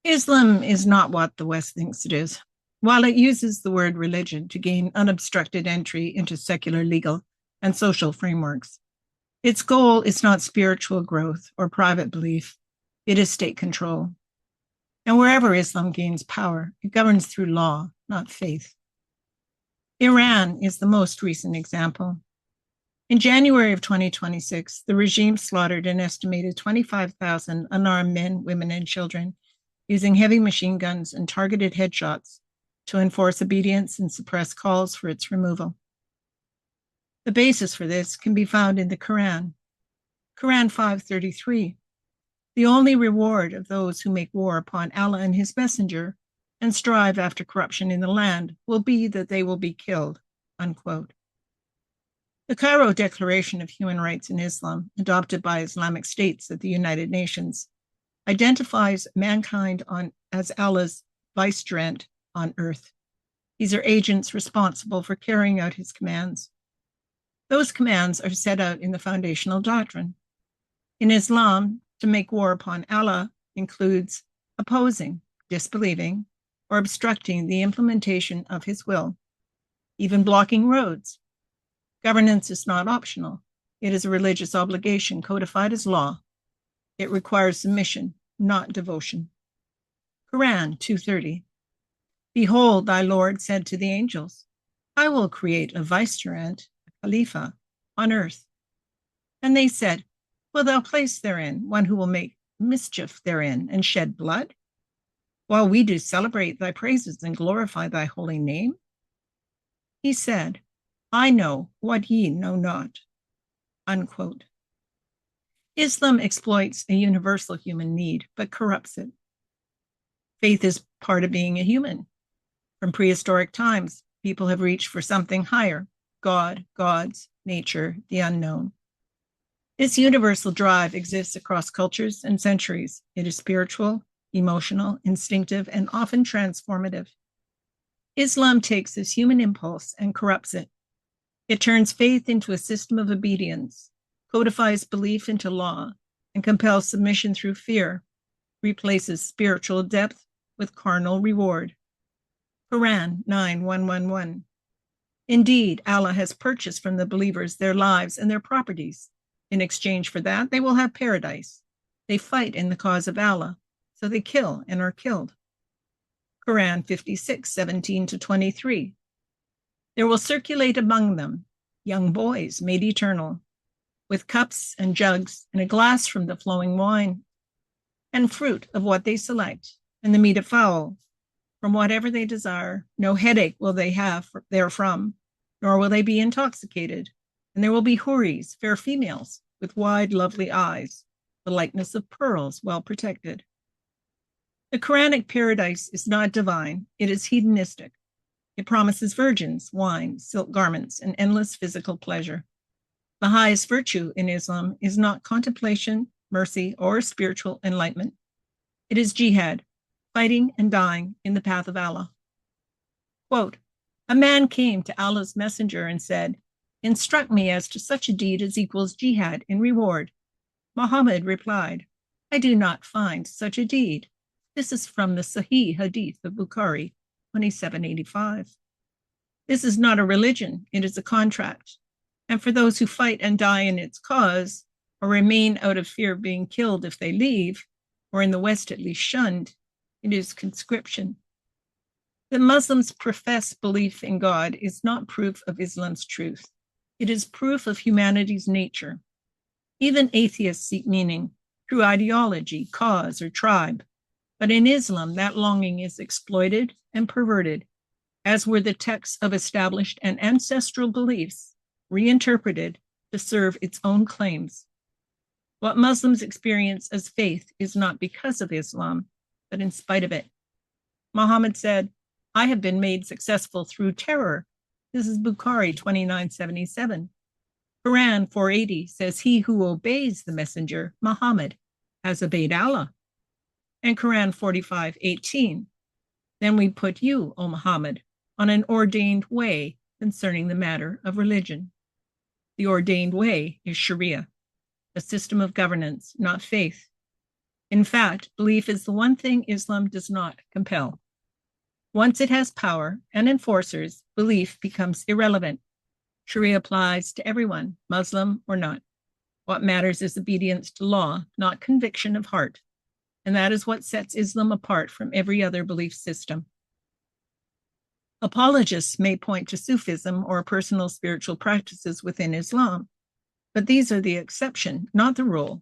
Islam is not what the West thinks it is. While it uses the word religion to gain unobstructed entry into secular, legal, and social frameworks, its goal is not spiritual growth or private belief, it is state control. And wherever Islam gains power, it governs through law, not faith. Iran is the most recent example. In January of 2026, the regime slaughtered an estimated 25,000 unarmed men, women, and children using heavy machine guns and targeted headshots to enforce obedience and suppress calls for its removal. The basis for this can be found in the Koran. Quran 5:33. The only reward of those who make war upon Allah and his messenger and strive after corruption in the land will be that they will be killed, unquote. The Cairo Declaration of Human Rights in Islam, adopted by Islamic states at the United Nations, identifies mankind as Allah's vicegerent on earth. These are agents responsible for carrying out his commands. Those commands are set out in the foundational doctrine. In Islam, to make war upon Allah includes opposing, disbelieving, or obstructing the implementation of his will, even blocking roads. Governance is not optional. It is a religious obligation codified as law. It requires submission, not devotion. Quran 2:30. Behold, thy Lord said to the angels, I will create a vicegerent, a Khalifa, on earth. And they said, Wilt thou place therein one who will make mischief therein and shed blood? While we do celebrate thy praises and glorify thy holy name? He said, I know what ye know not, unquote. Islam exploits a universal human need, but corrupts it. Faith is part of being a human. From prehistoric times, people have reached for something higher, God, gods, nature, the unknown. This universal drive exists across cultures and centuries. It is spiritual, emotional, instinctive, and often transformative. Islam takes this human impulse and corrupts it. It turns faith into a system of obedience, codifies belief into law, and compels submission through fear, replaces spiritual depth with carnal reward. Quran 9:111. Indeed, Allah has purchased from the believers their lives and their properties. In exchange for that, they will have paradise. They fight in the cause of Allah, so they kill and are killed. Quran 56:17-23. There will circulate among them young boys made eternal, with cups and jugs and a glass from the flowing wine, and fruit of what they select, and the meat of fowl, from whatever they desire. No headache will they have therefrom, nor will they be intoxicated. And there will be houris, fair females, with wide, lovely eyes, the likeness of pearls, well protected. The Quranic paradise is not divine, it is hedonistic. It promises virgins, wine, silk garments, and endless physical pleasure. The highest virtue in Islam is not contemplation, mercy, or spiritual enlightenment. It is jihad, fighting and dying in the path of Allah. Quote, a man came to Allah's messenger and said, Instruct me as to such a deed as equals jihad in reward. Muhammad replied, I do not find such a deed. This is from the Sahih Hadith of Bukhari, 2785. This is not a religion, it is a contract. And for those who fight and die in its cause, or remain out of fear of being killed if they leave, or in the West at least shunned, it is conscription. That Muslims profess belief in God is not proof of Islam's truth. It is proof of humanity's nature. Even atheists seek meaning through ideology, cause, or tribe. But in Islam, that longing is exploited and perverted, as were the texts of established and ancestral beliefs, reinterpreted to serve its own claims. What Muslims experience as faith is not because of Islam, but in spite of it. Muhammad said, I have been made successful through terror. This is Bukhari 2977. Quran 480 says, he who obeys the messenger, Muhammad, has obeyed Allah. And Quran 45:18, then we put you, O Muhammad, on an ordained way concerning the matter of religion. The ordained way is Sharia, a system of governance, not faith. In fact, belief is the one thing Islam does not compel. Once it has power and enforcers, belief becomes irrelevant. Sharia applies to everyone, Muslim or not. What matters is obedience to law, not conviction of heart. And that is what sets Islam apart from every other belief system. Apologists may point to Sufism or personal spiritual practices within Islam, but these are the exception, not the rule.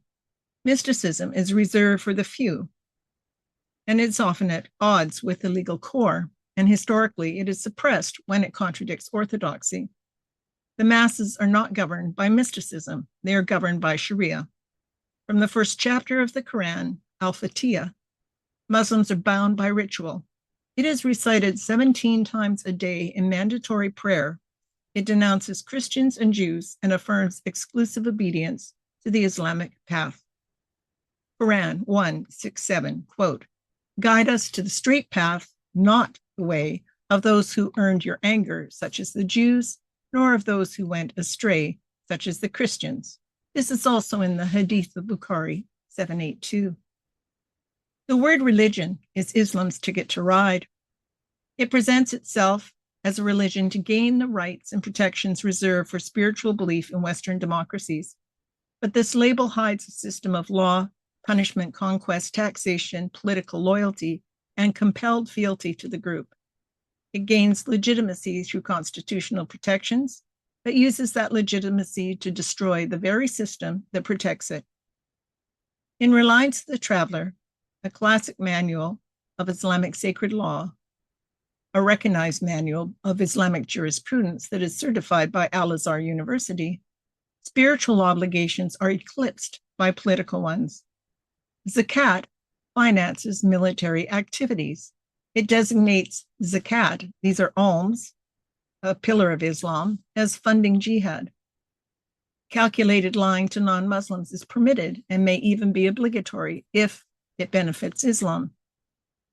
Mysticism is reserved for the few, and it's often at odds with the legal core, and historically it is suppressed when it contradicts orthodoxy. The masses are not governed by mysticism, they are governed by Sharia. From the first chapter of the Koran, Al-Fatiha, Muslims are bound by ritual. It is recited 17 times a day in mandatory prayer. It denounces Christians and Jews and affirms exclusive obedience to the Islamic path. Quran 1:6-7, quote, "Guide us to the straight path, not the way of those who earned your anger, such as the Jews, nor of those who went astray, such as the Christians." This is also in the Hadith of Bukhari 782. The word religion is Islam's ticket to ride. It presents itself as a religion to gain the rights and protections reserved for spiritual belief in Western democracies. But this label hides a system of law, punishment, conquest, taxation, political loyalty, and compelled fealty to the group. It gains legitimacy through constitutional protections, but uses that legitimacy to destroy the very system that protects it. In Reliance of the Traveler, a classic manual of Islamic sacred law, a recognized manual of Islamic jurisprudence that is certified by Al-Azhar University, spiritual obligations are eclipsed by political ones. Zakat finances military activities. It designates zakat, these are alms, a pillar of Islam, as funding jihad. Calculated lying to non-Muslims is permitted and may even be obligatory if it benefits Islam.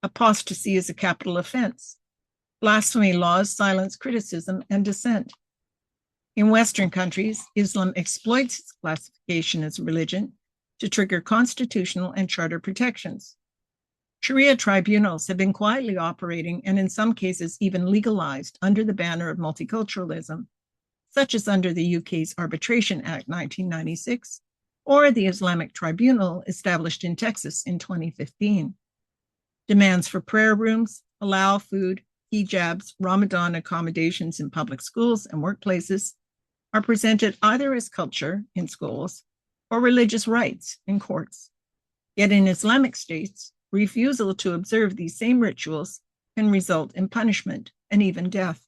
Apostasy is a capital offense. Blasphemy laws silence criticism and dissent. In Western countries, Islam exploits its classification as a religion to trigger constitutional and charter protections. Sharia tribunals have been quietly operating and in some cases even legalized under the banner of multiculturalism, such as under the UK's Arbitration Act 1996 or the Islamic Tribunal established in Texas in 2015. Demands for prayer rooms, halal food, hijabs, Ramadan accommodations in public schools and workplaces are presented either as culture in schools or religious rights in courts. Yet in Islamic states, refusal to observe these same rituals can result in punishment and even death.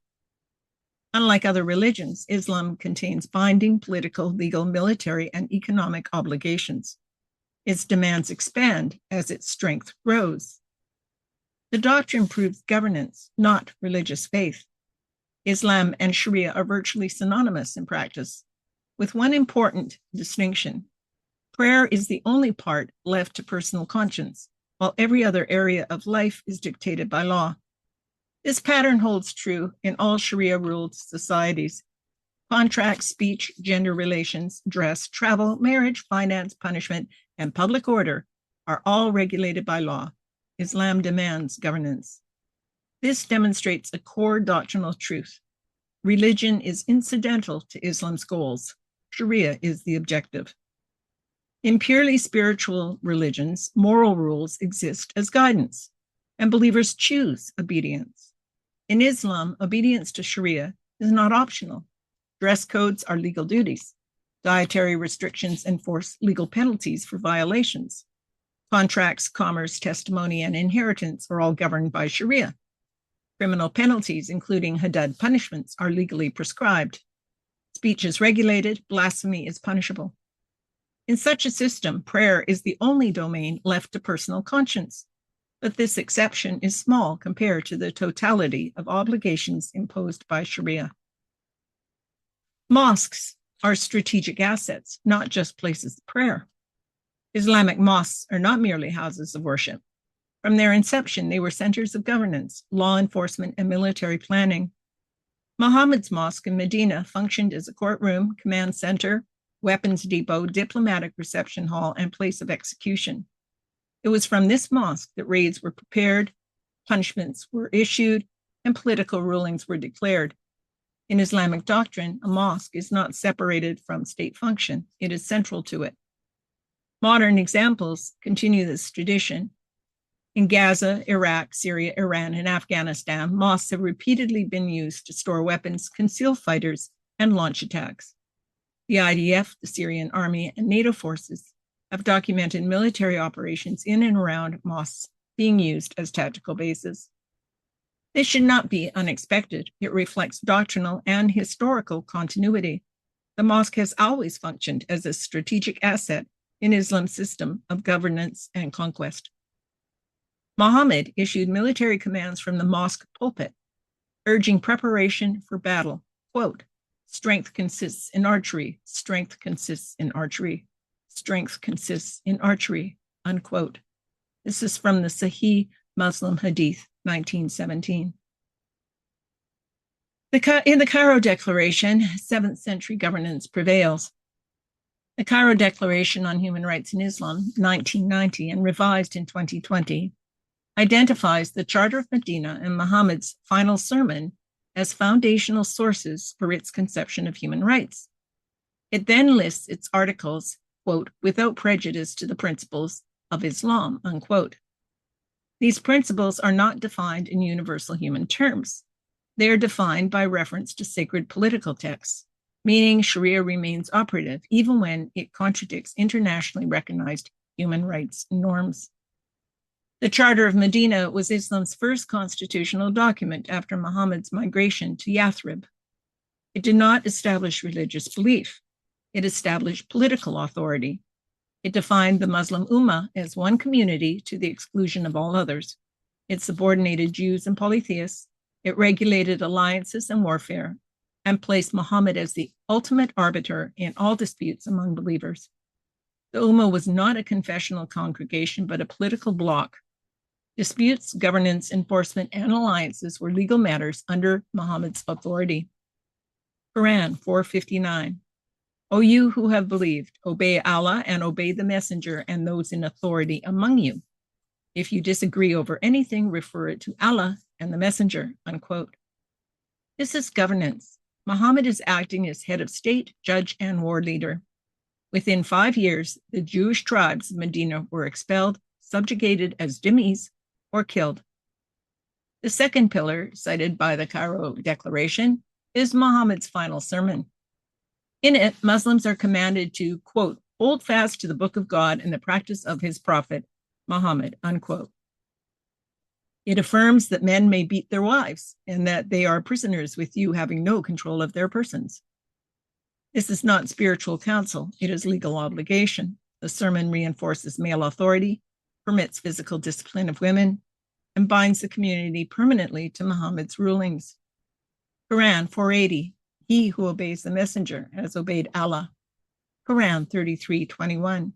Unlike other religions, Islam contains binding political, legal, military, and economic obligations. Its demands expand as its strength grows. The doctrine proves governance, not religious faith. Islam and Sharia are virtually synonymous in practice, with one important distinction. Prayer is the only part left to personal conscience, while every other area of life is dictated by law. This pattern holds true in all Sharia-ruled societies. Contracts, speech, gender relations, dress, travel, marriage, finance, punishment, and public order are all regulated by law. Islam demands governance. This demonstrates a core doctrinal truth. Religion is incidental to Islam's goals. Sharia is the objective. In purely spiritual religions, moral rules exist as guidance, and believers choose obedience. In Islam, obedience to Sharia is not optional. Dress codes are legal duties. Dietary restrictions enforce legal penalties for violations. Contracts, commerce, testimony, and inheritance are all governed by Sharia. Criminal penalties, including haddad punishments, are legally prescribed. Speech is regulated, blasphemy is punishable. In such a system, prayer is the only domain left to personal conscience, but this exception is small compared to the totality of obligations imposed by Sharia. Mosques are strategic assets, not just places of prayer. Islamic mosques are not merely houses of worship. From their inception, they were centers of governance, law enforcement, and military planning. Muhammad's mosque in Medina functioned as a courtroom, command center, weapons depot, diplomatic reception hall, and place of execution. It was from this mosque that raids were prepared, punishments were issued, and political rulings were declared. In Islamic doctrine, a mosque is not separated from state function. It is central to it. Modern examples continue this tradition. In Gaza, Iraq, Syria, Iran, and Afghanistan, mosques have repeatedly been used to store weapons, conceal fighters, and launch attacks. The IDF, the Syrian army, and NATO forces have documented military operations in and around mosques being used as tactical bases. This should not be unexpected. It reflects doctrinal and historical continuity. The mosque has always functioned as a strategic asset in Islam's system of governance and conquest. Muhammad issued military commands from the mosque pulpit, urging preparation for battle. Quote, "Strength consists in archery, strength consists in archery, strength consists in archery," unquote. This is from the Sahih Muslim Hadith, 1917. In the Cairo Declaration, 7th century governance prevails. The Cairo Declaration on Human Rights in Islam, 1990, and revised in 2020, identifies the Charter of Medina and Muhammad's final sermon as foundational sources for its conception of human rights. It then lists its articles, quote, "without prejudice to the principles of Islam," unquote. These principles are not defined in universal human terms. They are defined by reference to sacred political texts, meaning Sharia remains operative even when it contradicts internationally recognized human rights norms. The Charter of Medina was Islam's first constitutional document after Muhammad's migration to Yathrib. It did not establish religious belief. It established political authority. It defined the Muslim Ummah as one community to the exclusion of all others. It subordinated Jews and polytheists. It regulated alliances and warfare, and placed Muhammad as the ultimate arbiter in all disputes among believers. The Ummah was not a confessional congregation, but a political bloc. Disputes, governance, enforcement, and alliances were legal matters under Muhammad's authority. Quran 4:59. O you who have believed, obey Allah and obey the messenger and those in authority among you. If you disagree over anything, refer it to Allah and the messenger, unquote. This is governance. Muhammad is acting as head of state, judge, and war leader. Within 5 years, the Jewish tribes of Medina were expelled, subjugated as dhimmis, or killed. The second pillar, cited by the Cairo Declaration, is Muhammad's final sermon. In it, Muslims are commanded to, quote, "hold fast to the book of God and the practice of his prophet, Muhammad," unquote. It affirms that men may beat their wives and that they are prisoners with you having no control of their persons. This is not spiritual counsel, it is legal obligation. The sermon reinforces male authority, permits physical discipline of women, and binds the community permanently to Muhammad's rulings. Quran 480, he who obeys the messenger has obeyed Allah. Quran 33:21,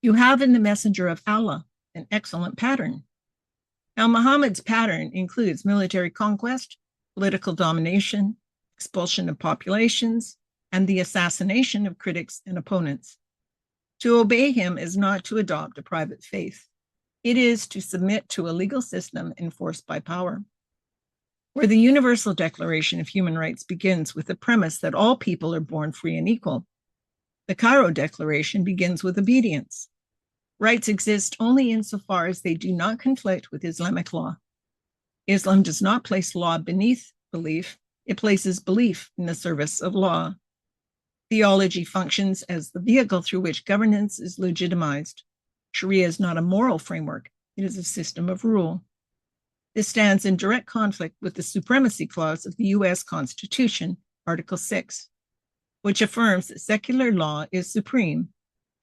you have in the messenger of Allah an excellent pattern. Now, Muhammad's pattern includes military conquest, political domination, expulsion of populations, and the assassination of critics and opponents. To obey him is not to adopt a private faith. It is to submit to a legal system enforced by power. Where the Universal Declaration of Human Rights begins with the premise that all people are born free and equal, the Cairo Declaration begins with obedience. Rights exist only insofar as they do not conflict with Islamic law. Islam does not place law beneath belief, it places belief in the service of law. Theology functions as the vehicle through which governance is legitimized. Sharia is not a moral framework, it is a system of rule. This stands in direct conflict with the Supremacy Clause of the U.S. Constitution, Article 6, which affirms that secular law is supreme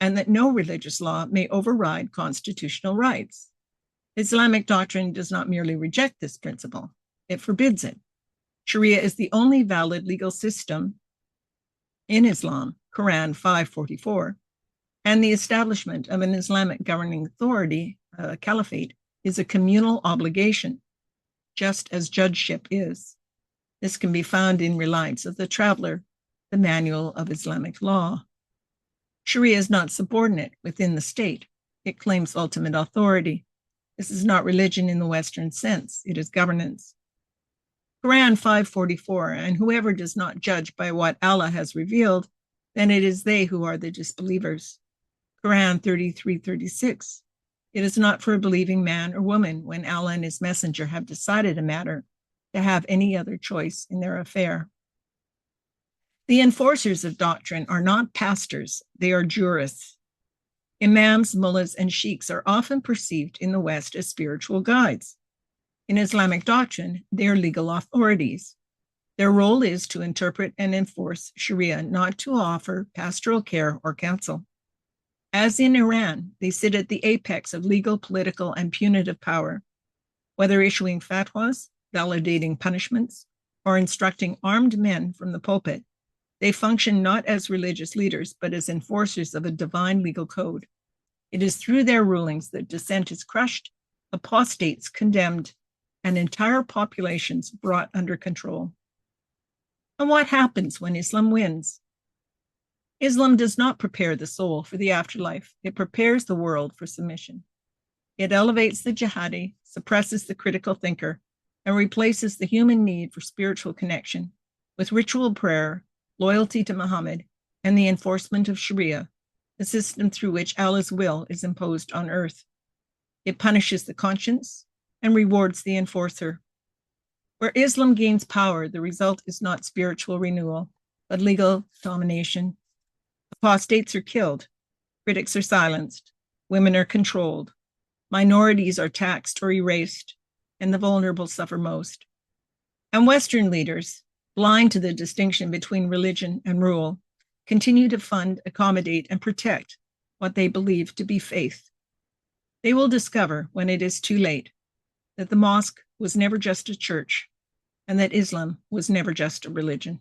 and that no religious law may override constitutional rights. Islamic doctrine does not merely reject this principle, it forbids it. Sharia is the only valid legal system in Islam, Quran 5:44, and the establishment of an Islamic governing authority, caliphate, is a communal obligation, just as judgeship is. This can be found in Reliance of the Traveler, the Manual of Islamic Law. Sharia is not subordinate within the state. It claims ultimate authority. This is not religion in the Western sense. It is governance. Koran 5:44, and whoever does not judge by what Allah has revealed, then it is they who are the disbelievers. Koran 33:36, it is not for a believing man or woman when Allah and his messenger have decided a matter to have any other choice in their affair. The enforcers of doctrine are not pastors, they are jurists. Imams, mullahs, and sheikhs are often perceived in the West as spiritual guides. In Islamic doctrine, they are legal authorities. Their role is to interpret and enforce Sharia, not to offer pastoral care or counsel. As in Iran, they sit at the apex of legal, political, and punitive power, whether issuing fatwas, validating punishments, or instructing armed men from the pulpit. They function not as religious leaders, but as enforcers of a divine legal code. It is through their rulings that dissent is crushed, apostates condemned, and entire populations brought under control. And what happens when Islam wins? Islam does not prepare the soul for the afterlife. It prepares the world for submission. It elevates the jihadi, suppresses the critical thinker, and replaces the human need for spiritual connection with ritual prayer, loyalty to Muhammad, and the enforcement of Sharia, the system through which Allah's will is imposed on earth. It punishes the conscience and rewards the enforcer. Where Islam gains power, the result is not spiritual renewal, but legal domination. Apostates are killed, critics are silenced, women are controlled, minorities are taxed or erased, and the vulnerable suffer most. And Western leaders, blind to the distinction between religion and rule, continue to fund, accommodate, and protect what they believe to be faith. They will discover, when it is too late, that the mosque was never just a church, and that Islam was never just a religion.